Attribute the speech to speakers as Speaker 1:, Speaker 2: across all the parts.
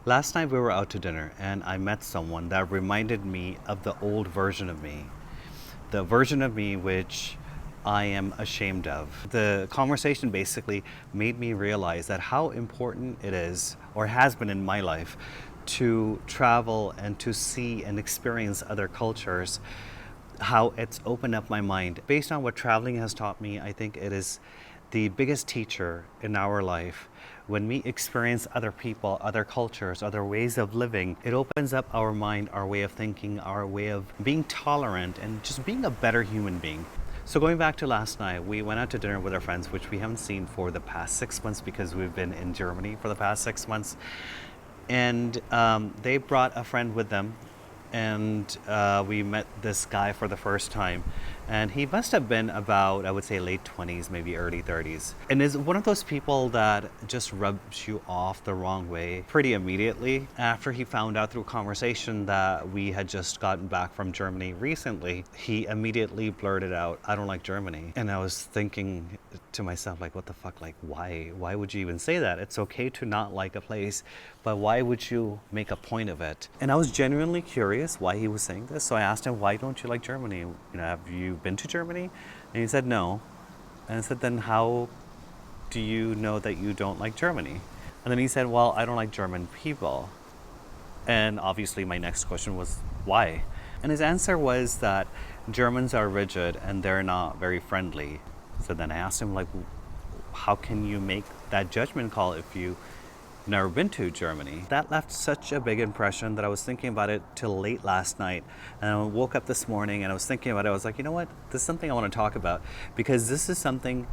Speaker 1: Last night we were out to dinner and I met someone that reminded me of the old version of me, the version of me which I am ashamed of. The conversation basically made me realize that how important it is, or has been in my life, to travel and to see and experience other cultures, how it's opened up my mind. Based on what traveling has taught me, I think it is the biggest teacher in our life. When we experience other people, other cultures, other ways of living, it opens up our mind, our way of thinking, our way of being tolerant, and just being a better human being. So going back to last night, we went out to dinner with our friends, which we haven't seen for the past 6 months because we've been in Germany for the past 6 months. And they brought a friend with them, and we met this guy for the first time. And he must have been about, I would say, late 20s, maybe early 30s. And is one of those people that just rubs you off the wrong way pretty immediately. After he found out through conversation that we had just gotten back from Germany recently, he immediately blurted out, "I don't like Germany." And I was thinking to myself, like, what the fuck? Like, why? Why would you even say that? It's okay to not like a place, but why would you make a point of it? And I was genuinely curious why he was saying this. So I asked him, "Why don't you like Germany? Have you been to Germany?" And he said no. And I said, "Then how do you know that you don't like Germany?" And then he said, "Well, I don't like German people." And obviously my next question was, why? And his answer was that Germans are rigid and they're not very friendly. So then I asked him, like, how can you make that judgment call if you've never been to Germany? That left such a big impression that I was thinking about it till late last night. And I woke up this morning and I was thinking about it. I was like, you know what? This is something I want to talk about, because this is something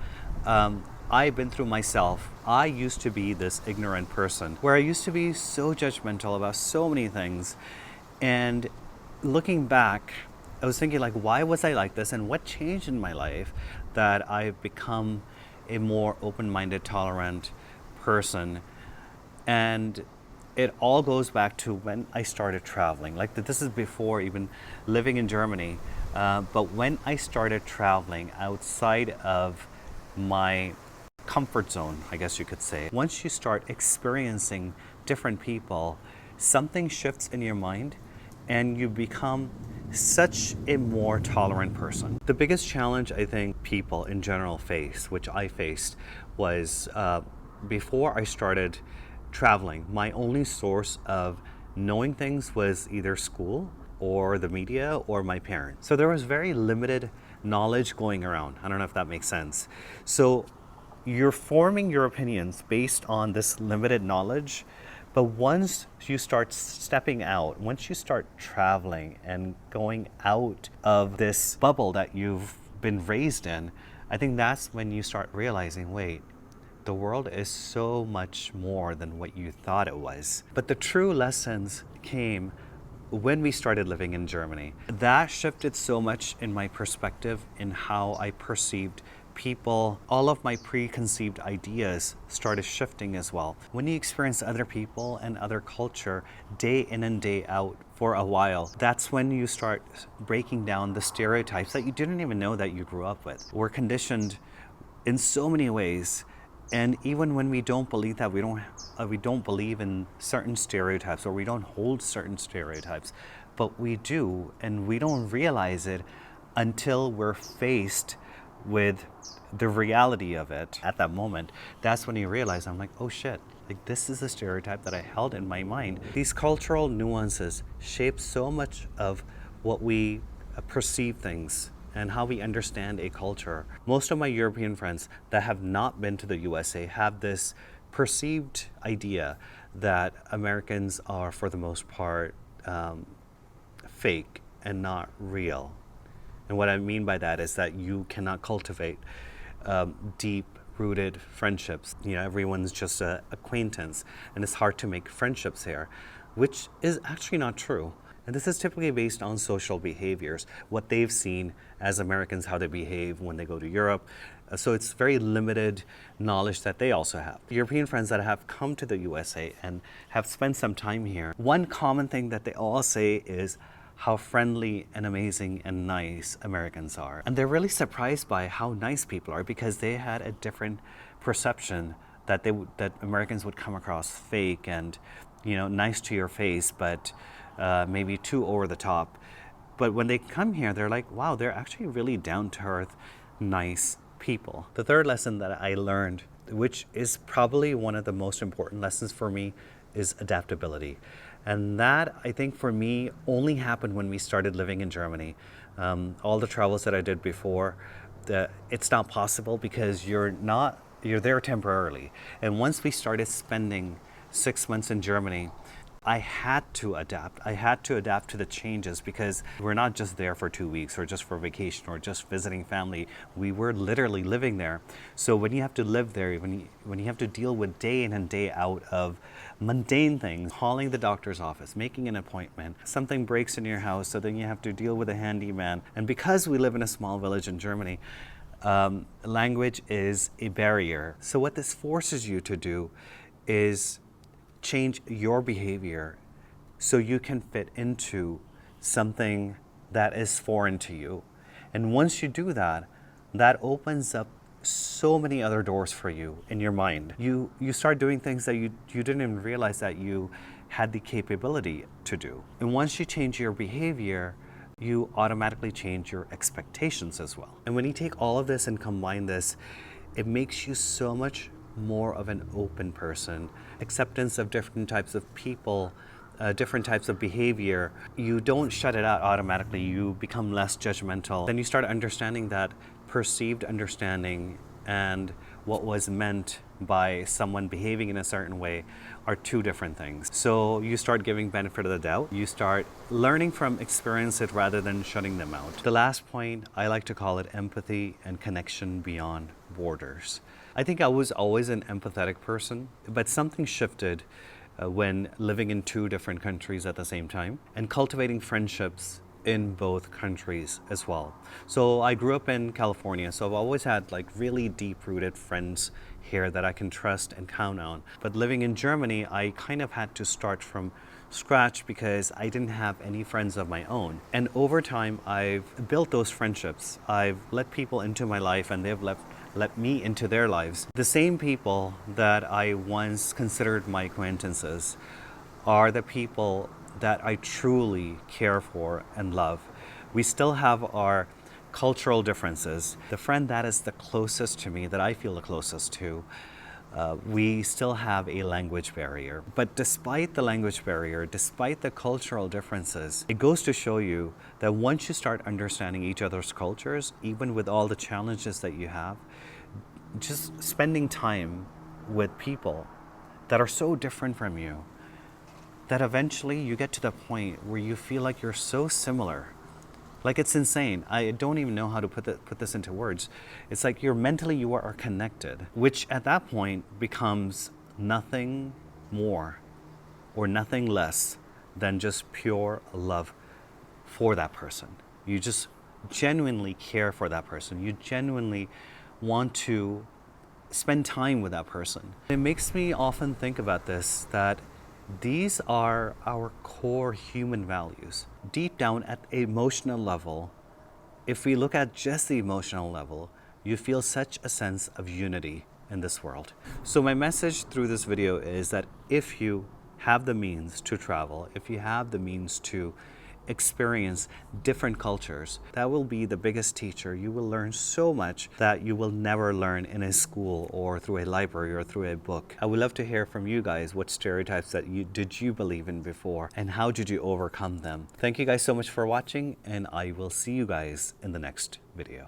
Speaker 1: I've been through myself. I used to be this ignorant person where I used to be so judgmental about so many things. And looking back, I was thinking, like, why was I like this, and what changed in my life that I've become a more open-minded, tolerant person. And it all goes back to when I started traveling. Like, this is before even living in Germany. But when I started traveling outside of my comfort zone, I guess you could say, once you start experiencing different people, something shifts in your mind and you become such a more tolerant person. The biggest challenge I think people in general face, which I faced, was before I started traveling, my only source of knowing things was either school or the media or my parents. So there was very limited knowledge going around. I don't know if that makes sense. So you're forming your opinions based on this limited knowledge. But once you start stepping out, once you start traveling and going out of this bubble that you've been raised in, I think that's when you start realizing, wait, the world is so much more than what you thought it was. But the true lessons came when we started living in Germany. That shifted so much in my perspective, in how I perceived people. All of my preconceived ideas started shifting as well. When you experience other people and other culture day in and day out for a while, that's when you start breaking down the stereotypes that you didn't even know that you grew up with. We're conditioned in so many ways. And even when we don't believe that, we don't believe in certain stereotypes, or we don't hold certain stereotypes, but we do, and we don't realize it until we're faced with the reality of it. At that moment, that's when you realize, I'm like, oh shit, like, this is a stereotype that I held in my mind. These cultural nuances shape so much of what we perceive things and how we understand a culture. Most of my European friends that have not been to the USA have this perceived idea that Americans are, for the most part, fake and not real. And what I mean by that is that you cannot cultivate deep-rooted friendships. Everyone's just an acquaintance, and it's hard to make friendships here, which is actually not true. And this is typically based on social behaviors, what they've seen as Americans, how they behave when they go to Europe. So it's very limited knowledge that they also have. European friends that have come to the USA and have spent some time here, one common thing that they all say is how friendly and amazing and nice Americans are. And they're really surprised by how nice people are, because they had a different perception that that Americans would come across fake and nice to your face, but maybe too over the top. But when they come here, they're like, wow, they're actually really down to earth, nice people. The third lesson that I learned, which is probably one of the most important lessons for me, is adaptability. And that, I think, for me, only happened when we started living in Germany. All the travels that I did before, it's not possible because you're there temporarily. And once we started spending 6 months in Germany, I had to adapt. I had to adapt to the changes because we're not just there for 2 weeks or just for vacation or just visiting family. We were literally living there. So when you have to live there, when you have to deal with day in and day out of mundane things, calling the doctor's office, making an appointment, something breaks in your house, so then you have to deal with a handyman. And because we live in a small village in Germany, language is a barrier. So what this forces you to do is change your behavior so you can fit into something that is foreign to you. And once you do that, that opens up so many other doors for you in your mind. You start doing things that you didn't even realize that you had the capability to do. And once you change your behavior, you automatically change your expectations as well. And when you take all of this and combine this, it makes you so much more of an open person. Acceptance of different types of people, different types of behavior. You don't shut it out automatically. You become less judgmental. Then you start understanding that perceived understanding and what was meant by someone behaving in a certain way are two different things. So you start giving benefit of the doubt. You start learning from experience it rather than shutting them out. The last point, I like to call it empathy and connection beyond borders. I think I was always an empathetic person, but something shifted when living in two different countries at the same time and cultivating friendships in both countries as well. So I grew up in California, so I've always had like really deep-rooted friends here that I can trust and count on. But living in Germany, I kind of had to start from scratch because I didn't have any friends of my own. And over time, I've built those friendships. I've let people into my life and they've let me into their lives. The same people that I once considered my acquaintances are the people that I truly care for and love. We still have our cultural differences. The friend that is the closest to me, that I feel the closest to, we still have a language barrier. But despite the language barrier, despite the cultural differences, it goes to show you that once you start understanding each other's cultures, even with all the challenges that you have, just spending time with people that are so different from you, that eventually you get to the point where you feel like you're so similar. Like, it's insane. I don't even know how to put this into words. It's like you are connected, which at that point becomes nothing more or nothing less than just pure love for that person. You just genuinely care for that person. You genuinely want to spend time with that person. It makes me often think about this, that these are our core human values. Deep down at an emotional level, if we look at just the emotional level, you feel such a sense of unity in this world. So my message through this video is that if you have the means to travel, if you have the means to experience different cultures, that will be the biggest teacher. You will learn so much that you will never learn in a school or through a library or through a book. I would love to hear from you guys. What stereotypes did you believe in before, and how did you overcome them? Thank you guys so much for watching, and I will see you guys in the next video.